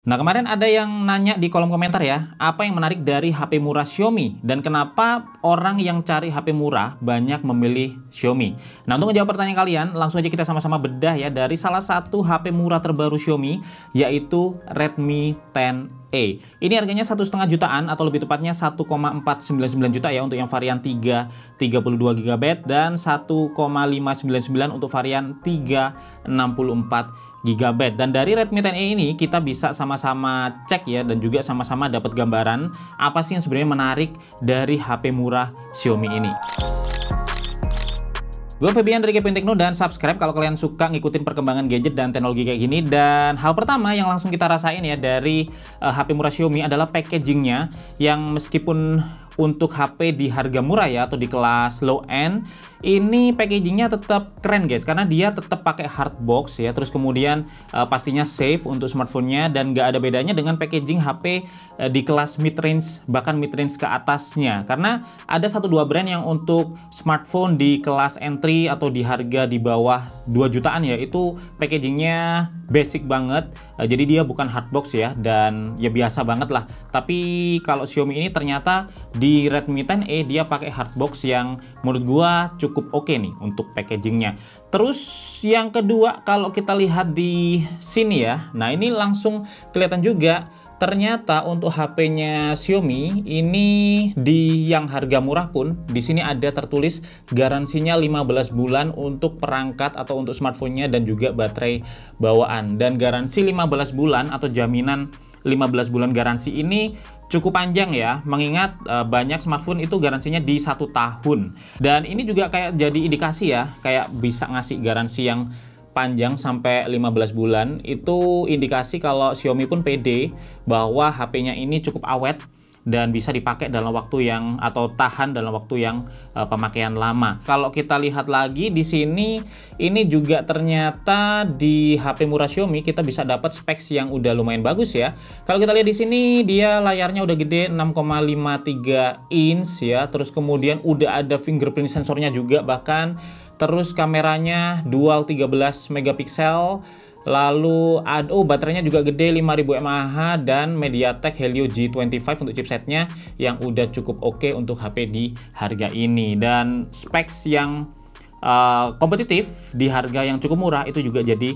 Nah, kemarin ada yang nanya di kolom komentar ya, apa yang menarik dari HP murah Xiaomi dan kenapa orang yang cari HP murah banyak memilih Xiaomi. Nah, untuk menjawab pertanyaan kalian, langsung aja kita sama-sama bedah ya dari salah satu HP murah terbaru Xiaomi, yaitu Redmi 10A. Ini harganya 1,5 jutaan atau lebih tepatnya 1,499 juta ya untuk yang varian 32GB dan 1,599 untuk varian 364GB. Dan dari Redmi 10A ini kita bisa sama-sama cek ya dan juga sama-sama dapat gambaran apa sih yang sebenarnya menarik dari HP murah Xiaomi ini. Gue Febian dari Kepoin Tekno dan subscribe kalau kalian suka ngikutin perkembangan gadget dan teknologi kayak gini. Dan hal pertama yang langsung kita rasain ya dari HP murah Xiaomi adalah packagingnya yang meskipun untuk HP di harga murah ya atau di kelas low end, ini packagingnya tetap keren guys karena dia tetap pakai hard box ya, terus kemudian pastinya safe untuk smartphone-nya dan nggak ada bedanya dengan packaging HP di kelas mid range bahkan mid range ke atasnya, karena ada 1-2 brand yang untuk smartphone di kelas entry atau di harga di bawah 2 jutaan ya itu packagingnya basic banget, jadi dia bukan hard box ya dan ya biasa banget lah. Tapi kalau Xiaomi ini ternyata di Redmi 10A dia pakai hardbox yang menurut gua cukup oke nih untuk packagingnya. Terus yang kedua kalau kita lihat di sini ya, nah ini langsung kelihatan juga ternyata untuk HP-nya Xiaomi ini di yang harga murah pun di sini ada tertulis garansinya 15 bulan untuk perangkat atau untuk smartphone-nya dan juga baterai bawaan. Dan garansi 15 bulan atau jaminan 15 bulan garansi ini cukup panjang ya, mengingat banyak smartphone itu garansinya di 1 tahun. Dan ini juga kayak jadi indikasi ya, kayak bisa ngasih garansi yang panjang sampai 15 bulan. Itu indikasi kalau Xiaomi pun pede bahwa HP-nya ini cukup awet dan bisa dipakai dalam waktu yang atau tahan dalam waktu yang pemakaian lama. Kalau kita lihat lagi di sini, ini juga ternyata di HP murah Xiaomi kita bisa dapat specs yang udah lumayan bagus ya. Kalau kita lihat di sini dia layarnya udah gede 6,53 inch ya, terus kemudian udah ada fingerprint sensornya juga bahkan, terus kameranya dual 13 megapiksel. Lalu baterainya juga gede 5000 mAh dan MediaTek Helio G25 untuk chipsetnya yang udah cukup oke untuk HP di harga ini. Dan specs yang kompetitif di harga yang cukup murah itu juga jadi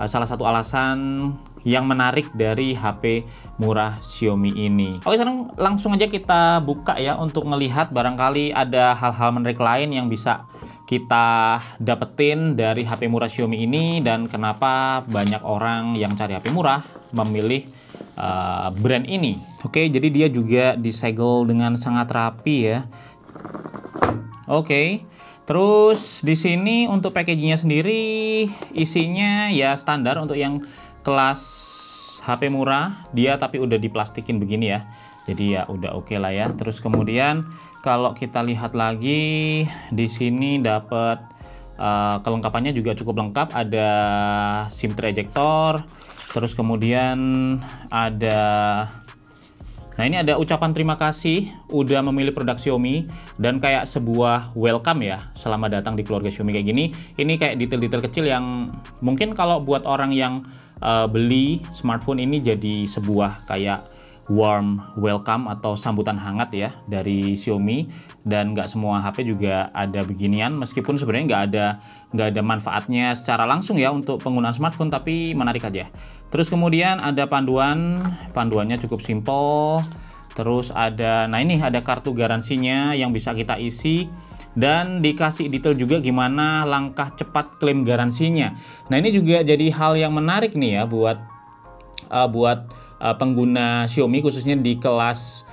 salah satu alasan yang menarik dari HP murah Xiaomi ini. Oke, sekarang langsung aja kita buka ya untuk ngelihat barangkali ada hal-hal menarik lain yang bisa kita dapetin dari HP murah Xiaomi ini dan kenapa banyak orang yang cari HP murah memilih brand ini. Oke, jadi dia juga disegel dengan sangat rapi ya. Oke. Terus di sini untuk packagingnya sendiri isinya ya standar untuk yang kelas HP murah dia, tapi udah diplastikin begini ya. Jadi ya udah oke lah ya. Terus kemudian kalau kita lihat lagi di sini dapat kelengkapannya juga cukup lengkap, ada SIM tray ejector, terus kemudian ada ini ada ucapan terima kasih udah memilih produk Xiaomi dan kayak sebuah welcome ya selamat datang di keluarga Xiaomi kayak gini. Ini kayak detail-detail kecil yang mungkin kalau buat orang yang beli smartphone ini jadi sebuah kayak warm welcome atau sambutan hangat ya dari Xiaomi. Dan nggak semua HP juga ada beginian, meskipun sebenarnya nggak ada manfaatnya secara langsung ya untuk penggunaan smartphone, tapi menarik aja. Terus kemudian ada panduannya cukup simple. Terus ada, nah ini ada kartu garansinya yang bisa kita isi dan dikasih detail juga gimana langkah cepat klaim garansinya. Nah ini juga jadi hal yang menarik nih ya buat pengguna Xiaomi khususnya di kelas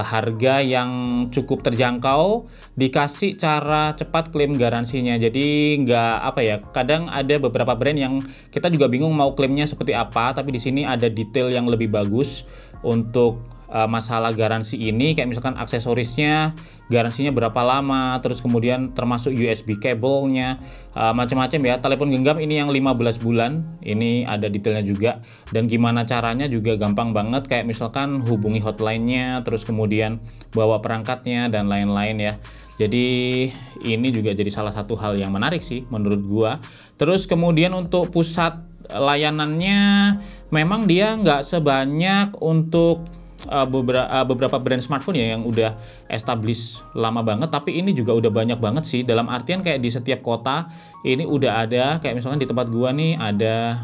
harga yang cukup terjangkau, dikasih cara cepat klaim garansinya. Jadi nggak apa ya, kadang ada beberapa brand yang kita juga bingung mau klaimnya seperti apa, tapi di sini ada detail yang lebih bagus untuk masalah garansi ini, kayak misalkan aksesorisnya garansinya berapa lama, terus kemudian termasuk USB kabelnya, macam-macam ya. Telepon genggam ini yang 15 bulan, ini ada detailnya juga. Dan gimana caranya juga gampang banget, kayak misalkan hubungi hotline-nya, terus kemudian bawa perangkatnya dan lain-lain ya. Jadi ini juga jadi salah satu hal yang menarik sih menurut gua. Terus kemudian untuk pusat layanannya memang dia nggak sebanyak untuk beberapa brand smartphone ya yang udah established lama banget, tapi ini juga udah banyak banget sih, dalam artian kayak di setiap kota ini udah ada, kayak misalkan di tempat gua nih ada,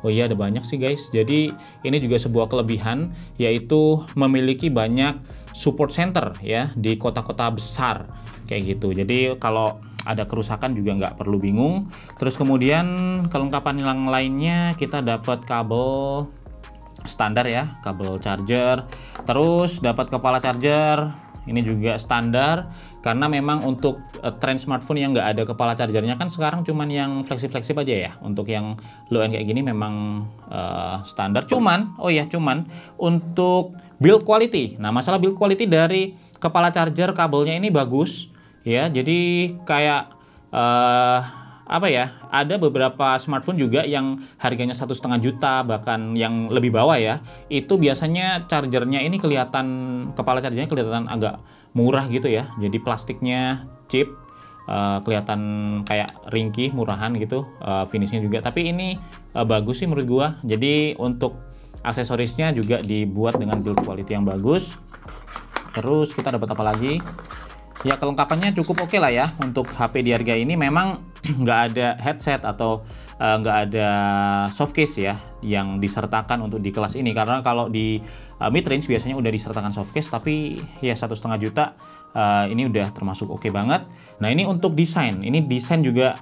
oh iya ada banyak sih guys. Jadi ini juga sebuah kelebihan, yaitu memiliki banyak support center ya di kota-kota besar kayak gitu. Jadi kalau ada kerusakan juga nggak perlu bingung. Terus kemudian kelengkapan yang lainnya kita dapat kabel standar ya, kabel charger, terus dapat kepala charger, ini juga standar karena memang untuk tren smartphone yang nggak ada kepala chargernya kan sekarang cuman yang flagship aja ya. Untuk yang low end kayak gini memang standar, cuman untuk build quality, nah masalah build quality dari kepala charger kabelnya ini bagus ya. Jadi kayak apa ya, ada beberapa smartphone juga yang harganya 1,5 juta bahkan yang lebih bawah ya, itu biasanya chargernya ini kelihatan, kepala chargernya kelihatan agak murah gitu ya. Jadi plastiknya cheap, kelihatan kayak ringkih, murahan gitu, finishnya juga. Tapi ini bagus sih menurut gua. Jadi untuk aksesorisnya juga dibuat dengan build quality yang bagus. Terus kita dapat apa lagi? Ya kelengkapannya cukup oke lah ya untuk HP di harga ini. Memang nggak ada headset atau nggak ada softcase ya yang disertakan untuk di kelas ini, karena kalau di mid range biasanya udah disertakan softcase, tapi ya 1,5 juta ini udah termasuk oke banget. Nah ini untuk desain, ini desain juga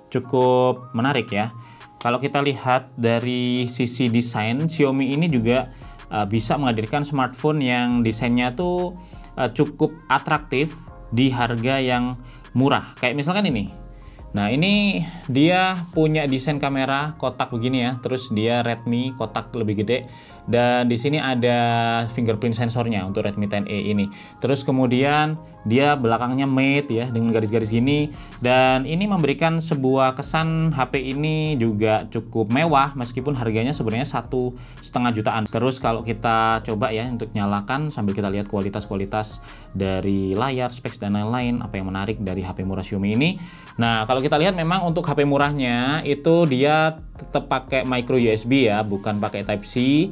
cukup menarik ya. Kalau kita lihat dari sisi desain, Xiaomi ini juga bisa menghadirkan smartphone yang desainnya tuh cukup atraktif di harga yang murah. Kayak misalkan ini. Nah ini dia punya desain kamera kotak begini ya, terus dia Redmi kotak lebih gede, dan di sini ada fingerprint sensornya untuk Redmi 10A ini. Terus kemudian dia belakangnya matte ya dengan garis-garis gini, dan ini memberikan sebuah kesan HP ini juga cukup mewah meskipun harganya sebenarnya 1,5 jutaan. Terus kalau kita coba ya untuk nyalakan sambil kita lihat kualitas dari layar, specs dan lain-lain, apa yang menarik dari HP murah Xiaomi ini. Nah, kalau kita lihat memang untuk HP murahnya itu dia tetap pakai micro USB ya, bukan pakai Type-C.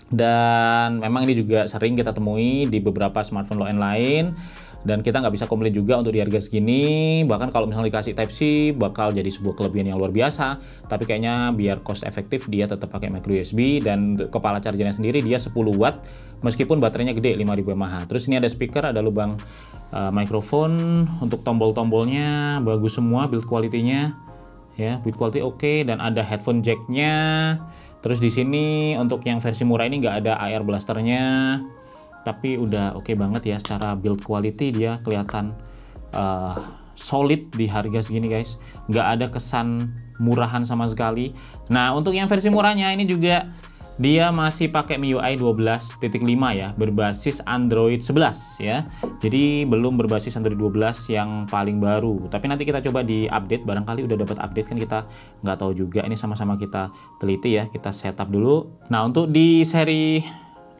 Dan memang ini juga sering kita temui di beberapa smartphone low-end lain. Dan kita nggak bisa komplain juga untuk di harga segini. Bahkan kalau misalnya dikasih Type-C bakal jadi sebuah kelebihan yang luar biasa. Tapi kayaknya biar cost efektif dia tetap pakai micro USB. Dan kepala chargernya sendiri dia 10 watt. Meskipun baterainya gede 5000 mAh. Terus ini ada speaker, ada lubang mikrofon, untuk tombol-tombolnya bagus semua, build quality-nya ya, build quality oke, dan ada headphone jack-nya. Terus di sini untuk yang versi murah ini nggak ada AR blasternya, tapi udah oke banget ya secara build quality, dia kelihatan solid di harga segini guys, nggak ada kesan murahan sama sekali. Nah untuk yang versi murahnya ini juga dia masih pakai MIUI 12.5 ya, berbasis Android 11 ya. Jadi belum berbasis Android 12 yang paling baru. Tapi nanti kita coba di update, barangkali udah dapat update kan, kita nggak tahu juga. Ini sama-sama kita teliti ya, kita setup dulu. Nah untuk di seri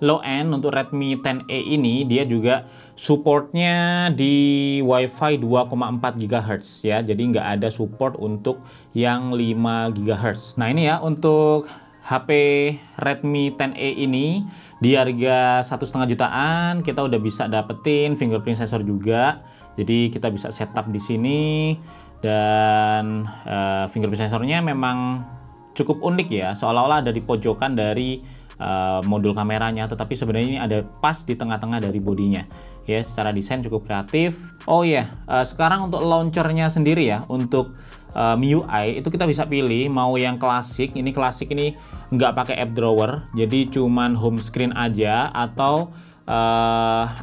low end untuk Redmi 10A ini dia juga supportnya di Wi-Fi 2,4 GHz ya. Jadi nggak ada support untuk yang 5 GHz. Nah ini ya untuk HP Redmi 10A ini di harga 1,5 jutaan kita udah bisa dapetin fingerprint sensor juga. Jadi kita bisa setup di sini, dan fingerprint sensornya memang cukup unik ya, seolah-olah ada di pojokan dari modul kameranya, tetapi sebenarnya ini ada pas di tengah-tengah dari bodinya ya. Secara desain cukup kreatif. Oh iya, sekarang untuk launchernya sendiri ya, untuk MIUI itu kita bisa pilih mau yang klasik. Ini klasik ini nggak pakai app drawer, jadi cuman home screen aja, atau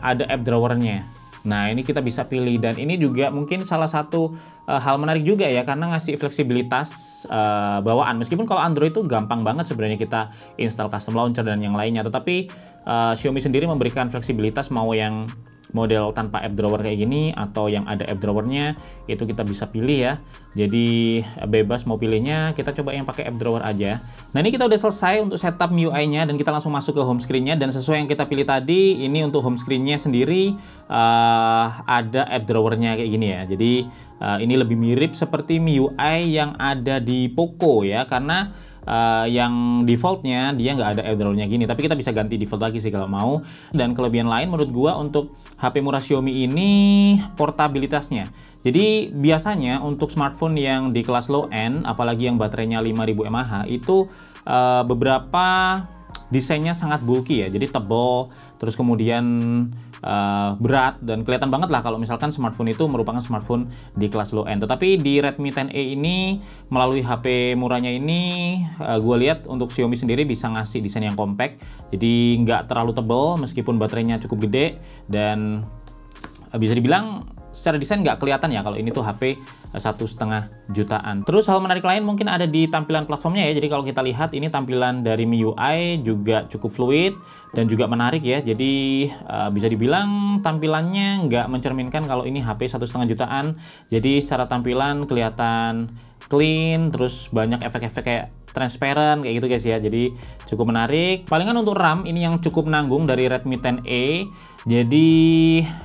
ada app drawernya. Nah ini kita bisa pilih, dan ini juga mungkin salah satu hal menarik juga ya, karena ngasih fleksibilitas bawaan. Meskipun kalau Android itu gampang banget sebenarnya kita install custom launcher dan yang lainnya, tetapi Xiaomi sendiri memberikan fleksibilitas mau yang model tanpa app drawer kayak gini atau yang ada app drawernya, itu kita bisa pilih ya. Jadi bebas mau pilihnya, kita coba yang pakai app drawer aja. Nah ini kita udah selesai untuk setup MIUI-nya, dan kita langsung masuk ke home screen-nya. Dan sesuai yang kita pilih tadi, ini untuk home screen-nya sendiri ada app drawer-nya kayak gini ya. Jadi ini lebih mirip seperti MIUI yang ada di Poco ya, karena yang defaultnya dia nggak ada airdrop-nya gini, tapi kita bisa ganti default lagi sih kalau mau. Dan kelebihan lain menurut gua untuk HP murah Xiaomi ini portabilitasnya. Jadi biasanya untuk smartphone yang di kelas low end, apalagi yang baterainya 5000 mAh itu beberapa desainnya sangat bulky ya, jadi tebal, terus kemudian berat, dan kelihatan banget lah kalau misalkan smartphone itu merupakan smartphone di kelas low end. Tetapi di Redmi 10A ini melalui HP murahnya ini, gue lihat untuk Xiaomi sendiri bisa ngasih desain yang compact, jadi nggak terlalu tebal meskipun baterainya cukup gede, dan bisa dibilang secara desain nggak kelihatan ya kalau ini tuh HP 1,5 jutaan. Terus hal menarik lain mungkin ada di tampilan platformnya ya. Jadi kalau kita lihat ini tampilan dari MIUI juga cukup fluid dan juga menarik ya. Jadi bisa dibilang tampilannya nggak mencerminkan kalau ini HP 1,5 jutaan. Jadi secara tampilan kelihatan clean, terus banyak efek-efek kayak transparent kayak gitu guys ya. Jadi cukup menarik. Palingan untuk RAM ini yang cukup nanggung dari Redmi 10A. Jadi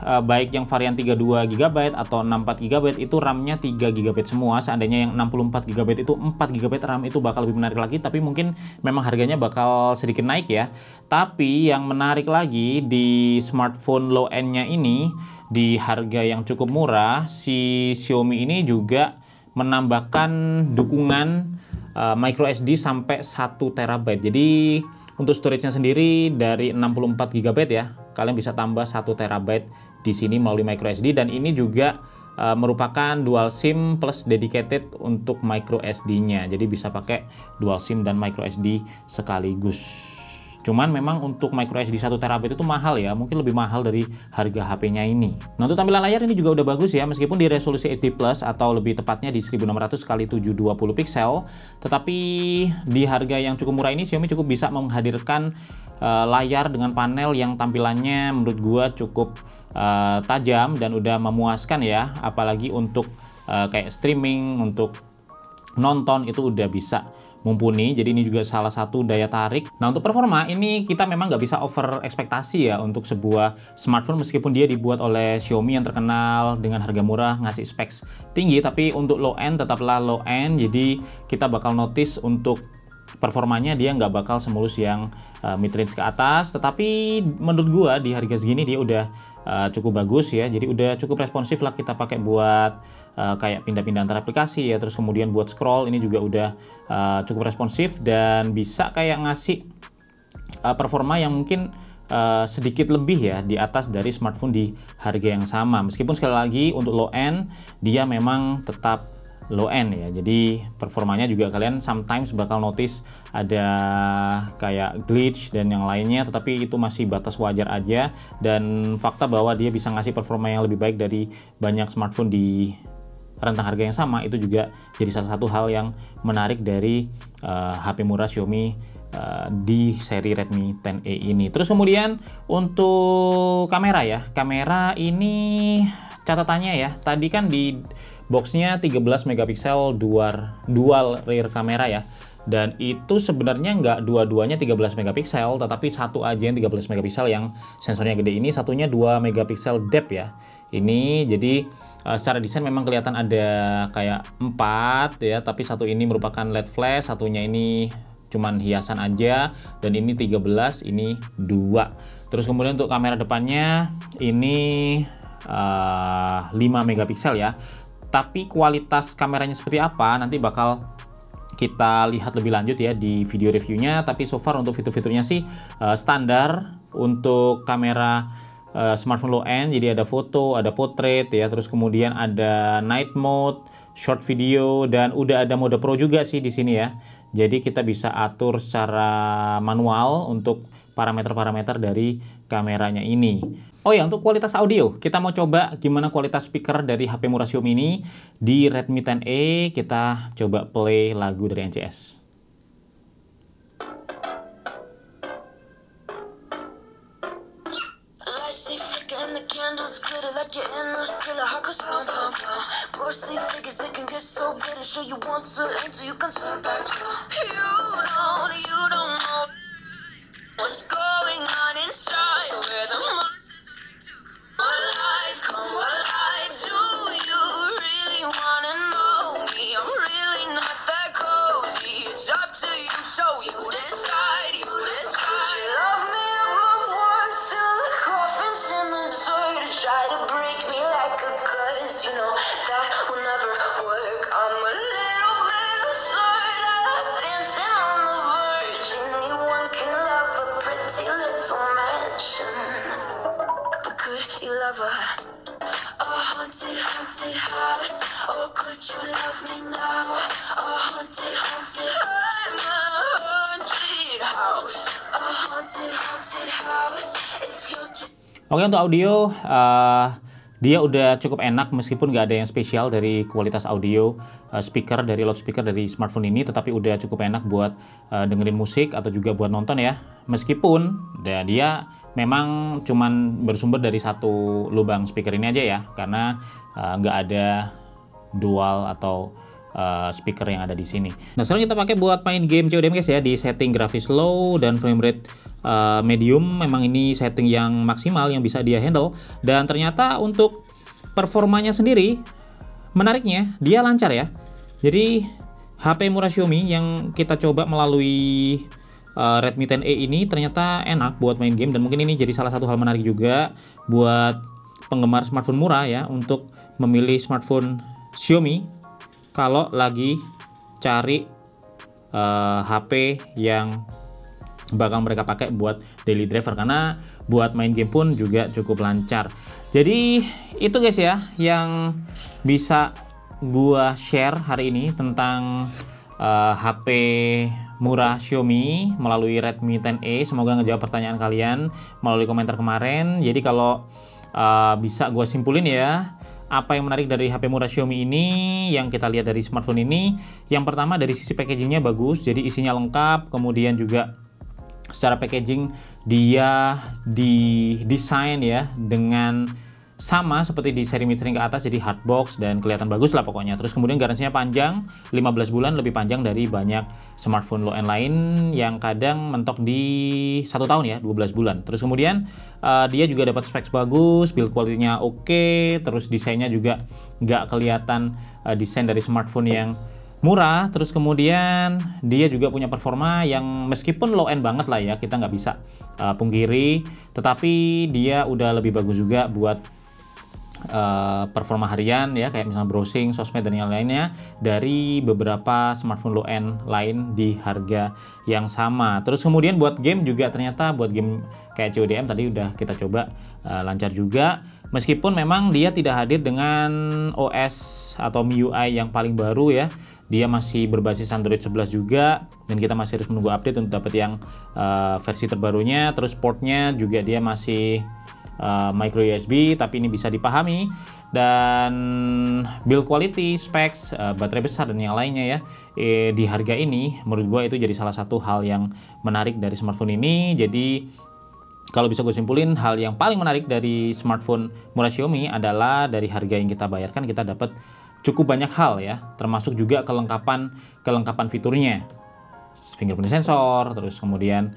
baik yang varian 32 GB atau 64 GB itu RAM-nya 3 GB semua. Seandainya yang 64 GB itu 4 GB RAM, itu bakal lebih menarik lagi, tapi mungkin memang harganya bakal sedikit naik ya. Tapi yang menarik lagi di smartphone low end-nya ini, di harga yang cukup murah, si Xiaomi ini juga menambahkan dukungan micro SD sampai 1 TB. Jadi untuk storage-nya sendiri dari 64 GB ya, kalian bisa tambah 1 TB di sini melalui micro SD, dan ini juga merupakan dual SIM plus dedicated untuk micro SD-nya. Jadi bisa pakai dual SIM dan micro SD sekaligus. Cuman memang untuk micro SD 1 TB itu mahal ya, mungkin lebih mahal dari harga HP-nya ini. Nah, untuk tampilan layar ini juga udah bagus ya, meskipun di resolusi HD+ atau lebih tepatnya di 1600 x 720 pixel, tetapi di harga yang cukup murah ini Xiaomi cukup bisa menghadirkan layar dengan panel yang tampilannya menurut gua cukup tajam dan udah memuaskan ya, apalagi untuk kayak streaming, untuk nonton itu udah bisa mumpuni. Jadi ini juga salah satu daya tarik. Nah, untuk performa ini kita memang nggak bisa over ekspektasi ya untuk sebuah smartphone, meskipun dia dibuat oleh Xiaomi yang terkenal dengan harga murah ngasih specs tinggi, tapi untuk low end tetaplah low end. Jadi kita bakal notice untuk performanya dia nggak bakal semulus yang mid range ke atas, tetapi menurut gua di harga segini dia udah cukup bagus ya. Jadi udah cukup responsif lah kita pakai buat kayak pindah-pindah antar aplikasi ya, terus kemudian buat scroll ini juga udah cukup responsif dan bisa kayak ngasih performa yang mungkin sedikit lebih ya di atas dari smartphone di harga yang sama. Meskipun sekali lagi untuk low end dia memang tetap low end ya, jadi performanya juga kalian sometimes bakal notice ada kayak glitch dan yang lainnya, tetapi itu masih batas wajar aja, dan fakta bahwa dia bisa ngasih performa yang lebih baik dari banyak smartphone di rentang harga yang sama itu juga jadi salah satu hal yang menarik dari HP murah Xiaomi di seri Redmi 10A ini. Terus kemudian untuk kamera ya, kamera ini catatannya ya, tadi kan di boxnya 13 megapiksel dual rear kamera ya, dan itu sebenarnya nggak dua-duanya 13 megapiksel, tetapi satu aja yang 13 megapiksel yang sensornya gede ini, satunya 2 megapiksel depth ya ini. Jadi secara desain memang kelihatan ada kayak 4 ya, tapi satu ini merupakan LED flash, satunya ini cuman hiasan aja, dan ini 13, ini 2. Terus kemudian untuk kamera depannya ini 5 megapiksel ya. Tapi kualitas kameranya seperti apa nanti bakal kita lihat lebih lanjut ya di video reviewnya. Tapi so far untuk fitur-fiturnya sih standar untuk kamera smartphone low end. Jadi ada foto, ada portrait ya, terus kemudian ada night mode, short video, dan udah ada mode pro juga sih di sini ya. Jadi kita bisa atur secara manual untuk parameter-parameter dari kameranya ini. Oh ya, untuk kualitas audio, kita mau coba gimana kualitas speaker dari HP murah Xiaomi ini di Redmi 10A. Kita coba play lagu dari NCS. Up to you. But could you love her? A haunted, haunted house. Or could you love me now? A haunted, haunted. I'm a haunted house. A haunted, haunted house. If you're Oke, untuk audio dia udah cukup enak meskipun nggak ada yang spesial dari kualitas audio speaker dari loudspeaker dari smartphone ini, tetapi udah cukup enak buat dengerin musik atau juga buat nonton ya. Meskipun dia memang cuman bersumber dari satu lubang speaker ini aja ya, karena nggak ada dual atau speaker yang ada di sini. Nah, sekarang kita pakai buat main game COD guys ya, di setting grafis low dan frame rate medium. Memang ini setting yang maksimal yang bisa dia handle, dan ternyata untuk performanya sendiri menariknya dia lancar ya. Jadi HP murah Xiaomi yang kita coba melalui Redmi 10A ini ternyata enak buat main game, dan mungkin ini jadi salah satu hal menarik juga buat penggemar smartphone murah ya, untuk memilih smartphone Xiaomi kalau lagi cari HP yang bakal mereka pakai buat daily driver, karena buat main game pun juga cukup lancar. Jadi itu guys ya yang bisa gua share hari ini tentang HP murah Xiaomi melalui Redmi 10A. Semoga ngejawab pertanyaan kalian melalui komentar kemarin. Jadi kalau bisa gua simpulin ya, apa yang menarik dari HP murah Xiaomi ini yang kita lihat dari smartphone ini, yang pertama dari sisi packagingnya bagus, jadi isinya lengkap. Kemudian juga secara packaging dia didesain ya dengan sama seperti di seri mid-range ke atas, jadi hard box dan kelihatan bagus lah pokoknya. Terus kemudian garansinya panjang, 15 bulan, lebih panjang dari banyak smartphone low-end lain yang kadang mentok di 1 tahun ya, 12 bulan. Terus kemudian dia juga dapat specs bagus, build quality-nya oke, terus desainnya juga nggak kelihatan desain dari smartphone yang murah. Terus kemudian dia juga punya performa yang meskipun low-end banget lah ya, kita nggak bisa pungkiri, tetapi dia udah lebih bagus juga buat performa harian ya, kayak misalnya browsing, sosmed dan yang lainnya dari beberapa smartphone low end lain di harga yang sama. Terus kemudian buat game juga ternyata buat game kayak CODM tadi udah kita coba lancar juga, meskipun memang dia tidak hadir dengan OS atau MIUI yang paling baru ya. Dia masih berbasis Android 11 juga, dan kita masih harus menunggu update untuk dapat yang versi terbarunya. Terus portnya juga dia masih micro USB, tapi ini bisa dipahami. Dan build quality, specs, baterai besar dan yang lainnya ya, di harga ini menurut gue itu jadi salah satu hal yang menarik dari smartphone ini. Jadi kalau bisa gue simpulin, hal yang paling menarik dari smartphone murah Xiaomi adalah dari harga yang kita bayarkan kita dapat cukup banyak hal ya, termasuk juga kelengkapan fiturnya, fingerprint sensor, terus kemudian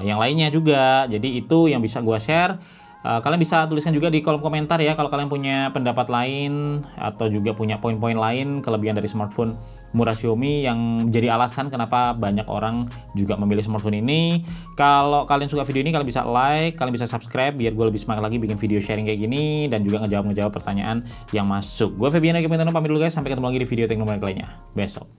yang lainnya juga. Jadi itu yang bisa gua share. Kalian bisa tuliskan juga di kolom komentar ya kalau kalian punya pendapat lain atau juga punya poin-poin lain kelebihan dari smartphone murah Xiaomi yang menjadi alasan kenapa banyak orang juga memilih smartphone ini. Kalau kalian suka video ini, kalian bisa like, kalian bisa subscribe biar gue lebih semangat lagi bikin video sharing kayak gini dan juga ngejawab pertanyaan yang masuk. Gue Febian, pamit dulu guys, sampai ketemu lagi di video teknologi lainnya besok.